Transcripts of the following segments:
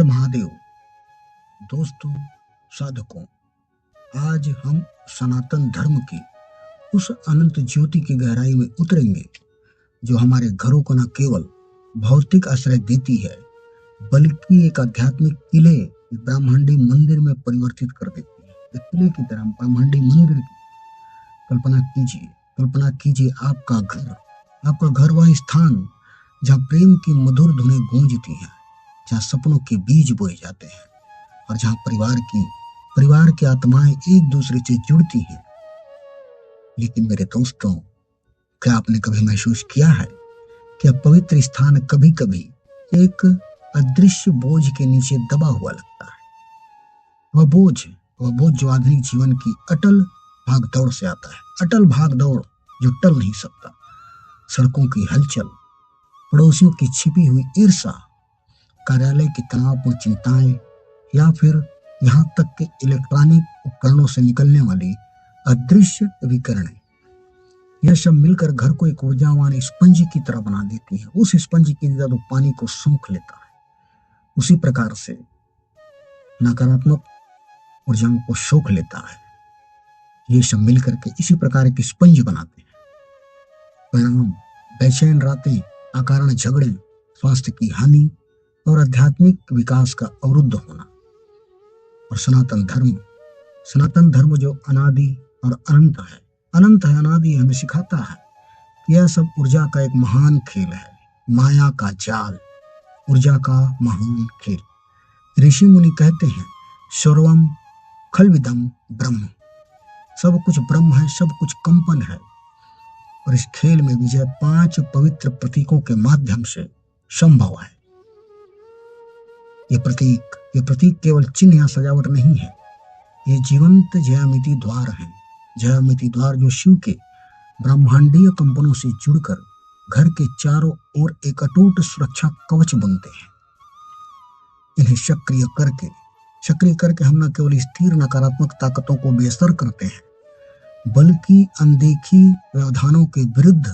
महादेव। दोस्तों, साधकों, आज हम सनातन धर्म की उस अनंत ज्योति की गहराई में उतरेंगे जो हमारे घरों को न केवल भौतिक आश्रय देती है बल्कि एक आध्यात्मिक किले, ब्रह्मांडी मंदिर में परिवर्तित कर देती है। एक किले की तरह ब्रह्मांडी मंदिर की कल्पना कीजिए आपका घर वह स्थान जहाँ प्रेम की मधुर धुनें गूंजती हैं, जहाँ सपनों के बीज बोए जाते हैं और जहाँ परिवार की आत्माएं एक दूसरे से जुड़ती हैं। लेकिन मेरे दोस्तों, क्या आपने कभी महसूस किया है कि पवित्र स्थान कभी कभी एक अदृश्य बोझ के नीचे दबा हुआ लगता है। वह बोझ जो आधुनिक जीवन की अटल भागदौड़ से आता है, अटल भागदौड़ जो टल नहीं सकता। सड़कों की हलचल, पड़ोसियों की छिपी हुई ईर्ष्या, कार्यालय की तनावपूर्ण चिंताएं या फिर यहाँ तक कि इलेक्ट्रॉनिक उपकरणों से निकलने वाली अदृश्य विकिरणें, यह सब मिलकर घर को एक ऊर्जावान स्पंज की तरह बना देती है। उस स्पंज की तरह तो पानी को सोख लेता है, उसी प्रकार से नकारात्मक ऊर्जाओं को सोख लेता है। ये सब मिलकर के इसी प्रकार की स्पंज बनाते हैं। परिणाम बेचैन रातें, अकारण झगड़े, स्वास्थ्य की हानि और आध्यात्मिक विकास का अवरुद्ध होना। और सनातन धर्म जो अनादि और अनंत है, अनादि हमें सिखाता है कि यह सब ऊर्जा का एक महान खेल है, माया का जाल, ऊर्जा का महान खेल। ऋषि मुनि कहते हैं, सर्वम खल्विदम ब्रह्म, सब कुछ ब्रह्म है, सब कुछ कंपन है। और इस खेल में विजय 5 पवित्र प्रतीकों के माध्यम से संभव है। ये प्रतीक केवल चिन्ह या सजावट नहीं है, ये जीवंत ज्यामिति द्वार हैं। ज्यामिति द्वार जो शिव के ब्रह्मांडीय कंपनों से जुड़कर घर के चारों ओर एक अटूट सुरक्षा कवच बनते हैं। इन्हें सक्रिय करके हम न केवल स्थिर नकारात्मक ताकतों को बेअसर करते हैं बल्कि अनदेखी व्यवधानों के विरुद्ध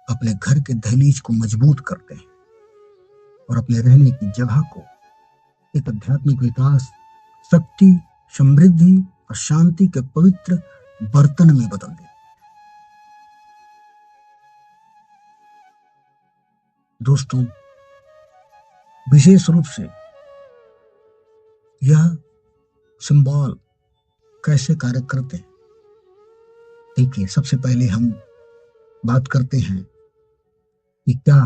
अपने घर के दहलीज को मजबूत करते हैं और अपने रहने की जगह को एक आध्यात्मिक विकास, शक्ति, समृद्धि और शांति के पवित्र बर्तन में बदल देते हैं। दोस्तों, विशेष रूप से यह सिंबल कैसे कार्य करते हैं? देखिए, सबसे पहले हम बात करते हैं कि क्या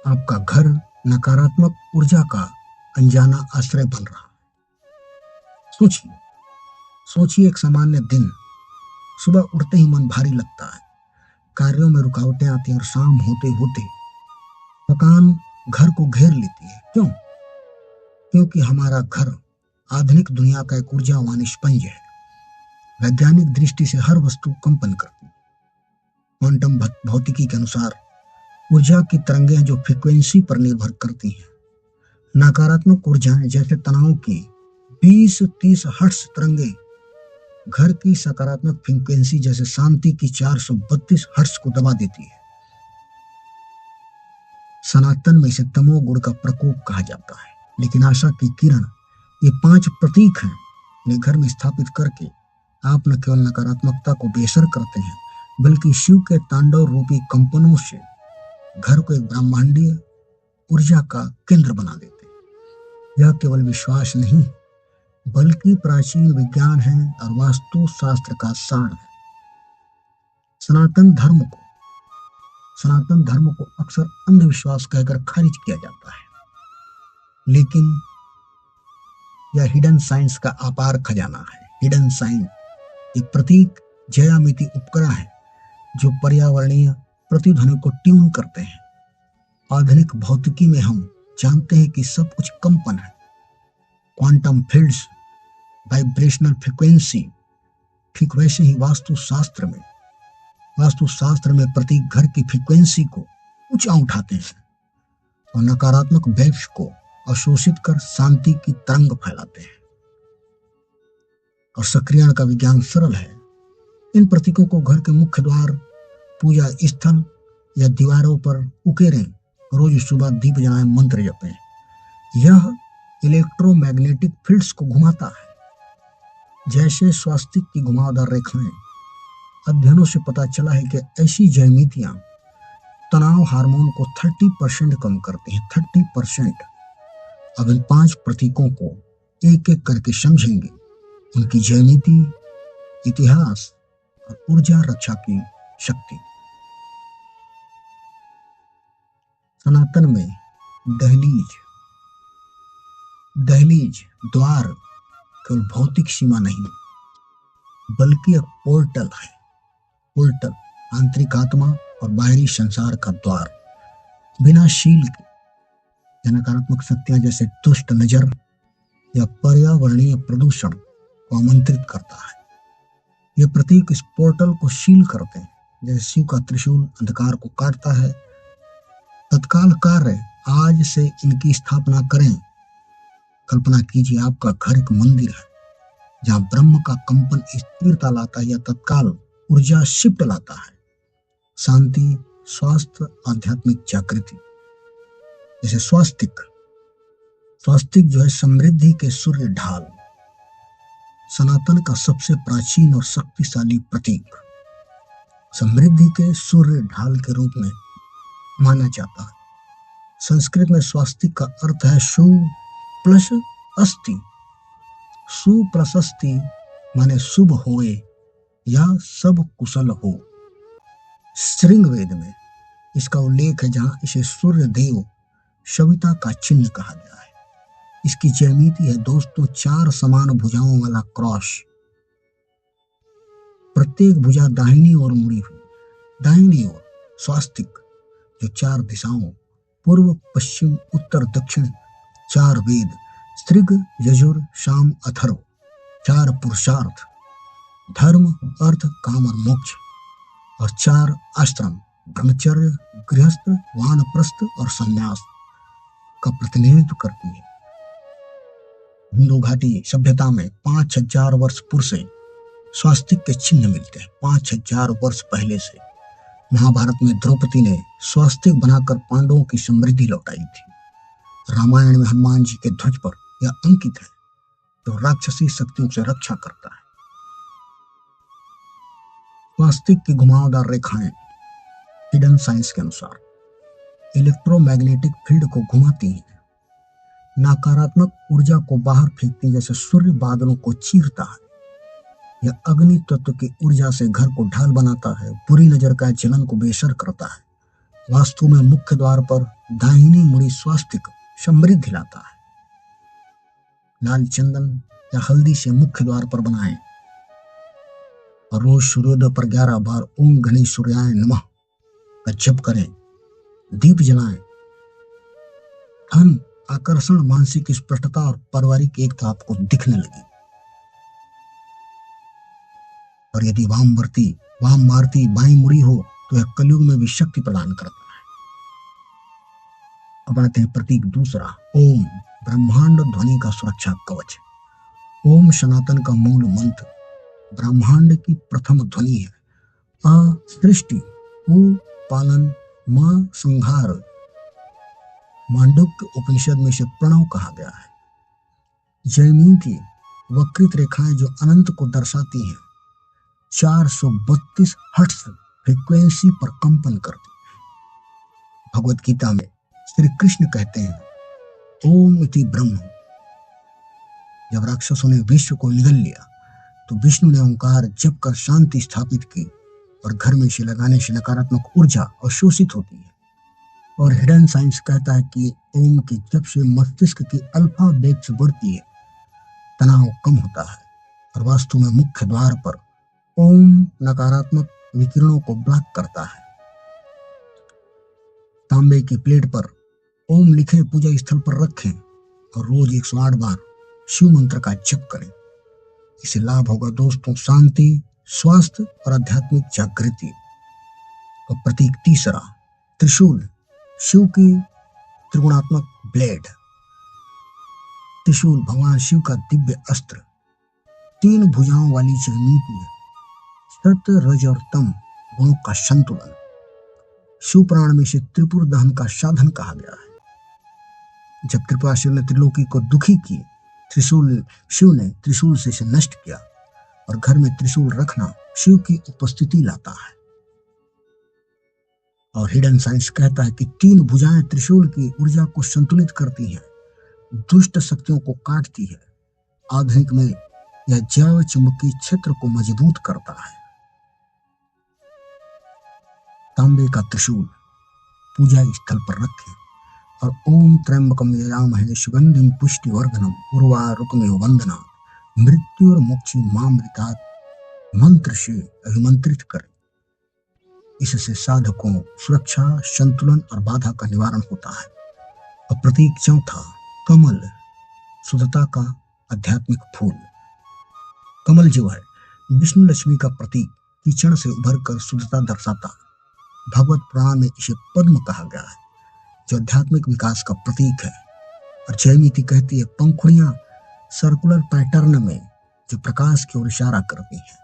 आपका घर नकारात्मक ऊर्जा का अनजाना आश्रय बन रहा है? सोचिए एक सामान्य दिन, सुबह उठते ही मन भारी लगता है, कार्यों में रुकावटें आती हैं और शाम होते होते थकान घर को घेर लेती है। क्यों? क्योंकि हमारा घर आधुनिक दुनिया का एक ऊर्जावान स्पंज है। वैज्ञानिक दृष्टि से हर वस्तु कंपन करती है। क्वांटम भौतिकी के अनुसार ऊर्जा की तरंगें जो फ्रीक्वेंसी पर निर्भर करती हैं। नकारात्मक ऊर्जाएं जैसे तनाव की 20-30 हर्ट्ज तरंगें घर की सकारात्मक फ्रीक्वेंसी जैसे शांति की 432 हर्ट्ज को दबा देती है। सनातन में इसे तमोगुण का प्रकोप कहा जाता है। लेकिन आशा की किरण, ये 5 प्रतीक हैं, इन्हें घर में स्थापित करके आप न केवल नकारात्मकता को बेअसर करते हैं बल्कि शिव के तांडव रूपी कंपनों से घर को एक ब्रह्मांडीय ऊर्जा का केंद्र बना देते हैं। यह केवल विश्वास नहीं बल्कि प्राचीन विज्ञान है और वास्तु शास्त्र का सार है। सनातन धर्म को अक्सर अंधविश्वास कहकर खारिज किया जाता है, लेकिन यह हिडन साइंस का अपार खजाना है। हिडन साइंस एक प्रतीक ज्यामिति उपकरण है जो पर्यावरणीय प्रतिध्वनि को ट्यून करते हैं। आधुनिक भौतिकी में हम जानते हैं कि सब कुछ कंपन है। क्वांटम फील्ड्स, वाइब्रेशनल फ्रीक्वेंसी, ठीक वैसे ही वास्तुशास्त्र में प्रतीक घर की फ्रीक्वेंसी को ऊंचा उठाते हैं और नकारात्मक वेव्स को अवशोषित कर शांति की तरंग फैलाते हैं। और सक्रियण का विज्ञान सरल है। इन प्रतीकों को घर के मुख्य द्वार, पूजा स्थल या दीवारों पर उकेरें। रोज सुबह दीप जलाएं, मंत्र जपें। यह इलेक्ट्रोमैग्नेटिक फील्ड्स को घुमाता है। जैसे स्वास्तिक की घुमावदार रेखाएं, अध्ययनों से पता चला है कि ऐसी ज्यामितियां तनाव हार्मोन को 30% कम करती हैं। 30%। अब इन 5 प्रतीकों को एक एक करके समझेंगे, उनकी ज्यामिति, इतिहास और ऊर्जा रक्षा की शक्ति। सनातन में दहलीज द्वार केवल भौतिक सीमा नहीं, बल्कि एक पोर्टल है। पोर्टल आंतरिक आत्मा और बाहरी संसार का द्वार। बिना शील के नकारात्मक शक्तियां जैसे दुष्ट नजर या पर्यावरणीय प्रदूषण को आमंत्रित करता है। ये प्रतीक इस पोर्टल को सील करते हैं, जैसे शिव का त्रिशूल अंधकार को काटता है। तत्काल कार्य, आज से इनकी स्थापना करें। कल्पना कीजिए आपका घर एक मंदिर है जहां ब्रह्म का कंपन स्थिरता लाता है या तत्काल ऊर्जा शिफ्ट लाता है। शांति, स्वास्थ्य, आध्यात्मिक जागृति। जैसे स्वास्तिक जो है समृद्धि के सूर्य ढाल, सनातन का सबसे प्राचीन और शक्तिशाली प्रतीक। समृद्धि के सूर्य ढाल के रूप में माना जाता है। संस्कृत में स्वास्तिक का अर्थ है सु प्लस अस्ति। सु प्लस अस्ति माने शुभ होए या सब कुशल हो। श्रृंग वेद में इसका उल्लेख है, जहां इसे सूर्य देव सविता का चिन्ह कहा गया है। इसकी ज्यामिति है दोस्तों 4 समान भुजाओं वाला क्रॉस। प्रत्येक भुजा दाहिनी ओर मुड़ी हुई। दाहिनी ओर स्वास्तिक, जो 4 दिशाओं पूर्व, पश्चिम, उत्तर, दक्षिण, 4 वेद ऋग, यजुर, साम, अथर्व, 4 पुरुषार्थ धर्म, अर्थ, काम और मोक्ष, और 4 आश्रम ब्रह्मचर्य, गृहस्थ, वानप्रस्थ और संन्यास का प्रतिनिधित्व करती है। हिंदू घाटी सभ्यता में 5000 वर्ष पूर्व से स्वास्तिक के चिन्ह मिलते हैं। 5000 वर्ष पहले से महाभारत में द्रौपदी ने स्वास्तिक बनाकर पांडवों की समृद्धि लौटाई थी। रामायण में हनुमान जी के ध्वज पर यह अंकित है, जो राक्षसी शक्तियों से रक्षा करता है। स्वास्तिक की घुमावदार रेखाएं हिडन साइंस के अनुसार इलेक्ट्रोमैग्नेटिक फील्ड को घुमाती हैं, नकारात्मक ऊर्जा को बाहर फेंकती, जैसे सूर्य बादलों को चीरता है। यह अग्नि तत्व की ऊर्जा से घर को ढाल बनाता है, बुरी नजर का जलन को बेअसर करता है। वास्तु में मुख्य द्वार पर दाहिनी मुड़ी स्वास्तिक समृद्धि लाता है। लाल चंदन या हल्दी से मुख्य द्वार पर बनाएं और रोज सूर्योदय पर 11 बार ओम गणेश सूर्याय नमः का जप करें। दीप जलाएं। धन, आकर्षण, मानसिक स्पष्टता और पारिवारिक एकता आपको दिखने लगी। और यदि वाम मारती बाई मुड़ी हो तो यह कलयुग में भी शक्ति प्रदान करता है। अब आते हैं प्रतीक दूसरा, ओम, ब्रह्मांड ध्वनि का सुरक्षा कवच। ओम सनातन का मूल मंत्र, ब्रह्मांड की प्रथम ध्वनि है। अ सृष्टि, उ पालन, म संहार। मांडुक्य उपनिषद में इसे प्रणव कहा गया है। ज्यामिति वक्रित रेखाएं जो अनंत को दर्शाती हैं, 432 हर्ट्ज फ्रीक्वेंसी पर कंपन करती है। भगवत गीता में श्री कृष्ण कहते हैं ओम इति ब्रह्म। जब राक्षसों ने विश्व को निगल लिया तो विष्णु ने ओंकार जप कर शांति स्थापित की, और घर में इसे लगाने से नकारात्मक ऊर्जा अवशोषित होती है। और हिडन साइंस कहता है कि ओम के जप से मस्तिष्क की अल्फा वेव्स बढ़ती है, तनाव कम होता है। और वास्तु में मुख्य द्वार पर ओम नकारात्मक विकिरणों को ब्लॉक करता है। तांबे की प्लेट पर ओम लिखे पूजा स्थल पर रखें और रोज 108 बार शिव मंत्र का जप करें। इससे लाभ होगा दोस्तों शांति, स्वास्थ्य और आध्यात्मिक जागृति। और प्रतीक तीसरा, त्रिशूल, शिव की त्रिगुणात्मक ब्लेड। त्रिशूल भगवान शिव का दिव्य अस्त्र, 3 भुजाओं वाली ज्यामिति है। सत्य, रज और तम गुणों का संतुलन। शिव पुराण में इसे त्रिपुर दहन का साधन कहा गया है। जब त्रिपुरासुर ने त्रिलोकी को दुखी किए, शिव ने त्रिशूल से इसे नष्ट किया, और घर में त्रिशूल रखना शिव की उपस्थिति लाता है। और हिडन साइंस कहता है कि 3 भुजाएं त्रिशूल की ऊर्जा को संतुलित करती हैं, दुष्ट शक्तियों को काटती है। आधुनिक में यह जैव चुंबकीय क्षेत्र को मजबूत करता है। तांबे का त्रिशूल पूजा स्थल पर रखें और ओम त्र्यंबकम यजामहे सुगंधिम पुष्टिवर्धनम उर्वारुकमेव वंदना मृत्यु और मोक्षी मामृतात् मंत्र से अभिमंत्रित करें। इससे साधकों सुरक्षा, संतुलन और बाधा का निवारण होता है। और प्रतीक चौथा, कमल, शुद्धता का आध्यात्मिक फूल। कमल जो है विष्णु लक्ष्मी का प्रतीक, कीचड़ से उभर कर शुद्धता दर्शाता है। भगवत पुराण में इसे पद्म कहा गया है, जो आध्यात्मिक विकास का प्रतीक है। और जयमिति कहती है पंखुड़ियां सर्कुलर पैटर्न में जो प्रकाश की ओर इशारा करती हैं।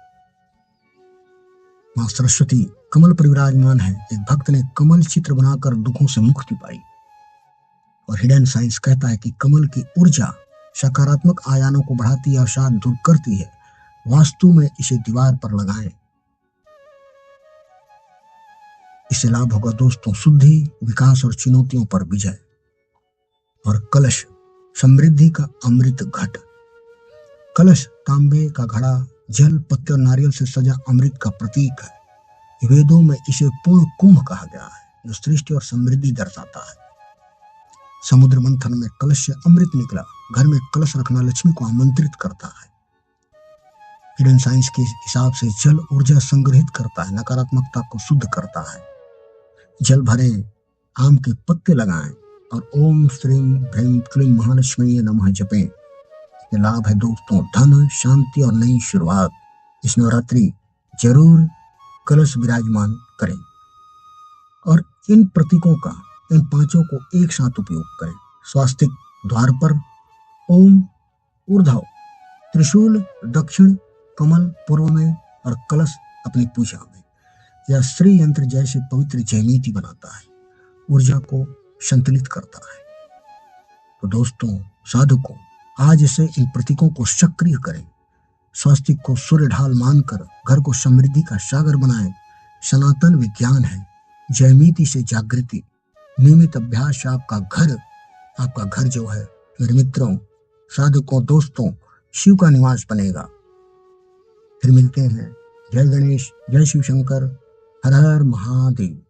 मां सरस्वती कमल पर विराजमान है। एक भक्त ने कमल चित्र बनाकर दुखों से मुक्ति पाई। और हिडन साइंस कहता है कि कमल की ऊर्जा सकारात्मक आयामों को बढ़ाती है, अवसाद दूर करती है। वास्तु में इसे दीवार पर लगाएं। इससे लाभ होगा दोस्तों, शुद्धि, विकास और चुनौतियों पर विजय। और कलश, समृद्धि का अमृत घट। कलश तांबे का घड़ा, जल, पत्ते और नारियल से सजा अमृत का प्रतीक है। वेदों में इसे पूर्ण कुंभ कहा गया है, जो सृष्टि और समृद्धि दर्शाता है। समुद्र मंथन में कलश से अमृत निकला। घर में कलश रखना लक्ष्मी को आमंत्रित करता है। हिडन साइंस के हिसाब से जल ऊर्जा संग्रहित करता है, नकारात्मकता को शुद्ध करता है। जल भरे, आम के पत्ते लगाएं और ओम श्रीम ह्रीम क्लीम महालक्ष्मी नमः जपें। ये लाभ है दोस्तों, धन, शांति और नई शुरुआत। इस नवरात्रि जरूर कलश विराजमान करें और इन प्रतीकों का, इन 5 को एक साथ उपयोग करें। स्वास्तिक द्वार पर ओम ऊर्ध्व, त्रिशूल दक्षिण, कमल पूर्व में और कलश अपनी पूजा में। यह श्री यंत्र जैसे पवित्र जयमीति बनाता है, ऊर्जा को संतुलित करता है। तो दोस्तों, साधकों, आज से इन प्रतीकों को सक्रिय करें। स्वास्तिक को सूर्य ढाल मानकर घर को समृद्धि का सागर बनाएं। सनातन विज्ञान है, जयमीति से जागृति। नियमित अभ्यास से आपका घर जो है मेरे मित्रों, साधकों, दोस्तों, शिव का निवास बनेगा। फिर मिलते हैं। जय गणेश, जय शिव शंकर, हर हर महादेव।